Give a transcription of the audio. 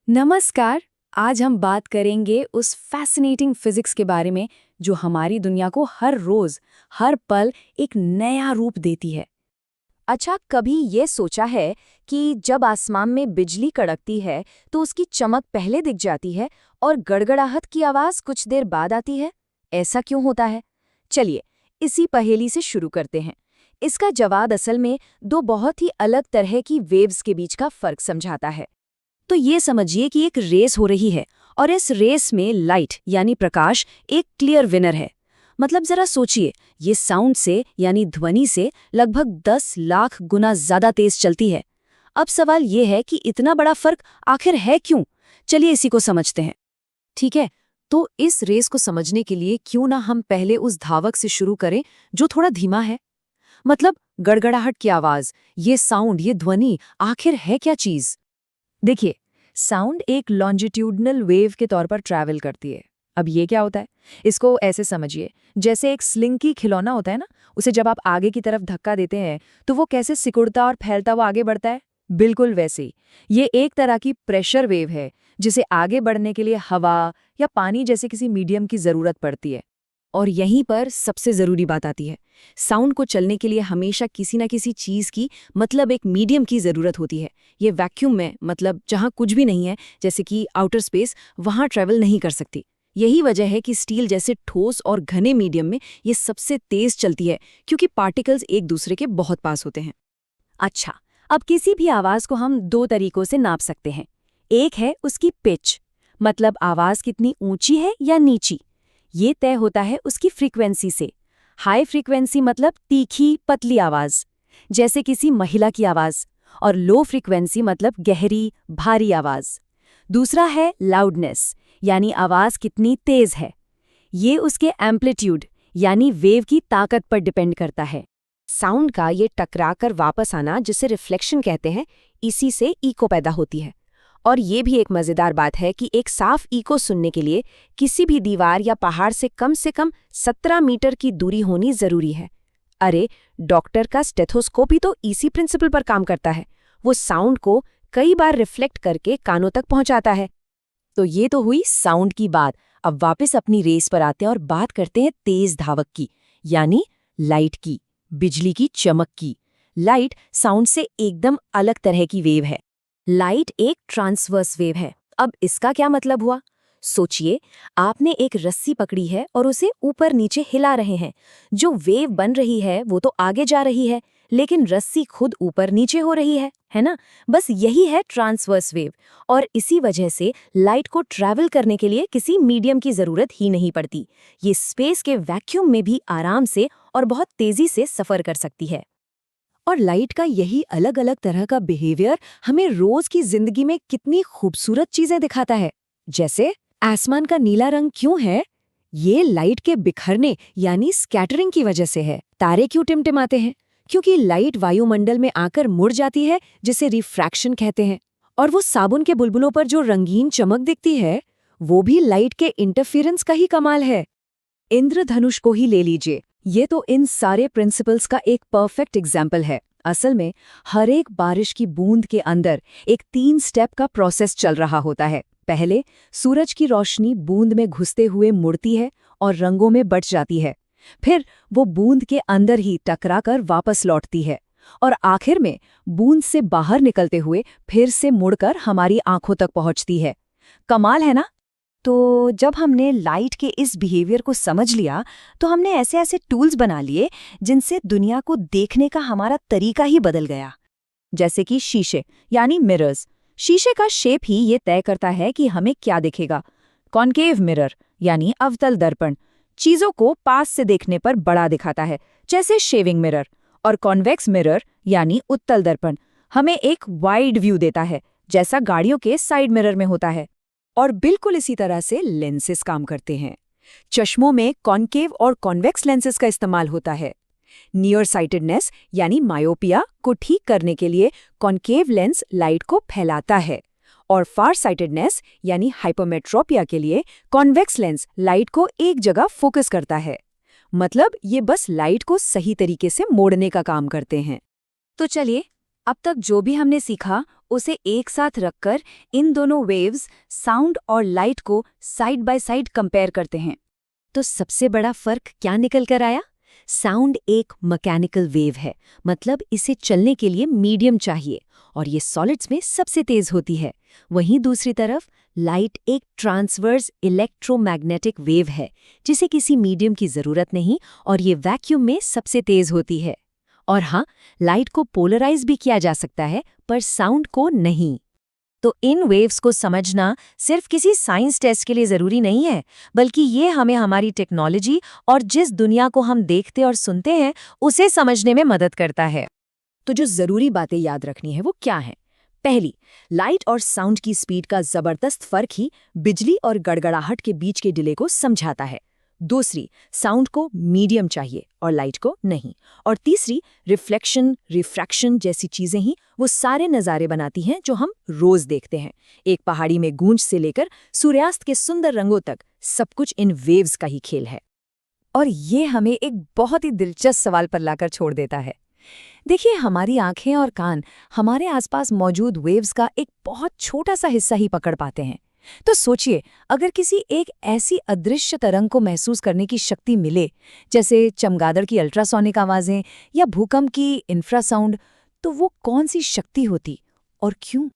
नमस्कार। आज हम बात करेंगे उस फैसिनेटिंग फिजिक्स के बारे में जो हमारी दुनिया को हर रोज, हर पल एक नया रूप देती है। अच्छा, कभी ये सोचा है कि जब आसमान में बिजली कड़कती है तो उसकी चमक पहले दिख जाती है और गड़गड़ाहट की आवाज कुछ देर बाद आती है? ऐसा क्यों होता है? चलिए, इसी पहेली से शुरू करते हैं। इसका जवाब असल में दो बहुत ही अलग तरह की वेव्स के बीच का फर्क समझाता है। तो ये समझिए कि एक रेस हो रही है और इस रेस में लाइट यानी प्रकाश एक क्लियर विनर है। मतलब जरा सोचिए, ये साउंड से यानी ध्वनि से लगभग 10 लाख गुना ज्यादा तेज चलती है। अब सवाल ये है कि इतना बड़ा फर्क आखिर है क्यों? चलिए इसी को समझते हैं। ठीक है, तो इस रेस को समझने के लिए क्यों ना हम पहले उस धावक से शुरू करें जो थोड़ा धीमा है। मतलब गड़गड़ाहट की आवाज, ये साउंड, ये ध्वनि आखिर है क्या चीज? देखिए, साउंड एक लॉन्जिट्यूडनल वेव के तौर पर ट्रैवल करती है। अब ये क्या होता है? इसको ऐसे समझिए, जैसे एक स्लिंकी खिलौना होता है ना, उसे जब आप आगे की तरफ धक्का देते हैं तो वो कैसे सिकुड़ता और फैलता हुआ आगे बढ़ता है, बिल्कुल वैसे ही ये एक तरह की प्रेशर वेव है जिसे आगे बढ़ने के लिए हवा या पानी जैसे किसी मीडियम की जरूरत पड़ती है। और यहीं पर सबसे जरूरी बात आती है। साउंड को चलने के लिए हमेशा किसी न किसी चीज की, मतलब एक मीडियम की जरूरत होती है। ये वैक्यूम में, मतलब जहां कुछ भी नहीं है, जैसे कि आउटर स्पेस, वहां ट्रेवल नहीं कर सकती। यही वजह है कि स्टील जैसे ठोस और घने मीडियम में ये सबसे तेज चलती है, क्योंकि पार्टिकल्स एक दूसरे के बहुत पास होते हैं। अच्छा, अब किसी भी आवाज को हम दो तरीकों से नाप सकते हैं। एक है उसकी पिच, मतलब आवाज कितनी ऊंची है या नीची। ये तय होता है उसकी फ्रीक्वेंसी से। हाई फ्रीक्वेंसी मतलब तीखी पतली आवाज, जैसे किसी महिला की आवाज, और लो फ्रीक्वेंसी मतलब गहरी भारी आवाज। दूसरा है लाउडनेस, यानी आवाज कितनी तेज है। ये उसके एम्पलीट्यूड यानी वेव की ताकत पर डिपेंड करता है। साउंड का ये टकरा कर वापस आना, जिसे रिफ्लेक्शन कहते हैं, इसी से इको पैदा होती है। और ये भी एक मजेदार बात है कि एक साफ इको सुनने के लिए किसी भी दीवार या पहाड़ से कम 17 मीटर की दूरी होनी जरूरी है। अरे, डॉक्टर का स्टेथोस्कोप ही तो इसी प्रिंसिपल पर काम करता है। वो साउंड को कई बार रिफ्लेक्ट करके कानों तक पहुंचाता है। तो ये तो हुई साउंड की बात। अब वापस अपनी रेस पर आते हैं और बात करते हैं तेज धावक की, यानी लाइट की, बिजली की चमक की। लाइट साउंड से एकदम अलग तरह की वेव है। लाइट एक ट्रांसवर्स वेव है। अब इसका क्या मतलब हुआ? सोचिए, आपने एक रस्सी पकड़ी है और उसे ऊपर नीचे हिला रहे हैं। जो वेव बन रही है वो तो आगे जा रही है, लेकिन रस्सी खुद ऊपर नीचे हो रही है ना? बस यही है ट्रांसवर्स वेव। और इसी वजह से लाइट को ट्रैवल करने के लिए किसी मीडियम की जरूरत ही नहीं पड़ती। ये स्पेस के वैक्यूम में भी आराम से और बहुत तेजी से सफर कर सकती है। और लाइट का यही अलग अलग तरह का बिहेवियर हमें रोज की जिंदगी में कितनी खूबसूरत चीजें दिखाता है। जैसे आसमान का नीला रंग क्यों है? ये लाइट के बिखरने यानी स्कैटरिंग की वजह से है। तारे क्यों टिमटिमाते हैं? क्योंकि लाइट वायुमंडल में आकर मुड़ जाती है, जिसे रिफ्रैक्शन कहते हैं। और वो साबुन के बुलबुलों पर जो रंगीन चमक दिखती है, वो भी लाइट के इंटरफेरेंस का ही कमाल है। इंद्रधनुष को ही ले लीजिए, ये तो इन सारे प्रिंसिपल्स का एक परफेक्ट एग्जाम्पल है। असल में हर एक बारिश की बूंद के अंदर एक 3 स्टेप का प्रोसेस चल रहा होता है। पहले सूरज की रोशनी बूंद में घुसते हुए मुड़ती है और रंगों में बट जाती है। फिर वो बूंद के अंदर ही टकराकर वापस लौटती है और आखिर में बूंद से बाहर निकलते हुए फिर से मुड़कर हमारी आंखों तक पहुंचती है। कमाल है ना? तो जब हमने लाइट के इस बिहेवियर को समझ लिया, तो हमने ऐसे ऐसे टूल्स बना लिए जिनसे दुनिया को देखने का हमारा तरीका ही बदल गया। जैसे कि शीशे यानी मिरर्स। शीशे का शेप ही ये तय करता है कि हमें क्या दिखेगा। कॉन्केव मिरर यानी अवतल दर्पण चीजों को पास से देखने पर बड़ा दिखाता है, जैसे शेविंग मिरर। और कॉन्वेक्स मिरर यानी उत्तल दर्पण हमें एक वाइड व्यू देता है, जैसा गाड़ियों के साइड मिरर में होता है। और बिल्कुल इसी तरह से लेंसेस काम करते हैं। चश्मों में कॉन्केव और कॉन्वेक्स लेंसेस का इस्तेमाल होता है। नियर साइटेडनेस यानी मायोपिया को ठीक करने के लिए कॉन्केव लेंस लाइट को फैलाता है, और फार साइटेडनेस यानी हाइपरमेट्रोपिया के लिए कॉन्वेक्स लेंस लाइट को एक जगह फोकस करता है। मतलब ये बस लाइट को सही तरीके से मोड़ने का काम करते हैं। तो चलिए, अब तक जो भी हमने सीखा उसे एक साथ रखकर इन दोनों वेव्स, साउंड और लाइट को साइड बाय साइड कंपेयर करते हैं। तो सबसे बड़ा फर्क क्या निकल कर आया? साउंड एक मैकेनिकल वेव है, मतलब इसे चलने के लिए मीडियम चाहिए और ये सॉलिड्स में सबसे तेज होती है। वहीं दूसरी तरफ लाइट एक ट्रांसवर्स इलेक्ट्रोमैग्नेटिक वेव है, जिसे किसी मीडियम की जरूरत नहीं और ये वैक्यूम में सबसे तेज होती है। और हाँ, लाइट को पोलराइज भी किया जा सकता है, पर साउंड को नहीं। तो इन वेव्स को समझना सिर्फ किसी साइंस टेस्ट के लिए जरूरी नहीं है, बल्कि ये हमें हमारी टेक्नोलॉजी और जिस दुनिया को हम देखते और सुनते हैं उसे समझने में मदद करता है। तो जो जरूरी बातें याद रखनी है वो क्या है? पहली, लाइट और साउंड की स्पीड का जबरदस्त फर्क ही बिजली और गड़गड़ाहट के बीच के डिले को समझाता है। दूसरी, साउंड को मीडियम चाहिए और लाइट को नहीं। और तीसरी, रिफ्लेक्शन, रिफ्रैक्शन जैसी चीजें ही वो सारे नज़ारे बनाती हैं जो हम रोज देखते हैं। एक पहाड़ी में गूंज से लेकर सूर्यास्त के सुंदर रंगों तक सब कुछ इन वेव्स का ही खेल है। और ये हमें एक बहुत ही दिलचस्प सवाल पर लाकर छोड़ देता है। देखिए, हमारी आंखें और कान हमारे आसपास मौजूद वेव्स का एक बहुत छोटा सा हिस्सा ही पकड़ पाते हैं। तो सोचिए, अगर किसी एक ऐसी अदृश्य तरंग को महसूस करने की शक्ति मिले, जैसे चमगादड़ की अल्ट्रासोनिक आवाजें या भूकंप की इंफ्रासाउंड, तो वो कौन सी शक्ति होती और क्यों?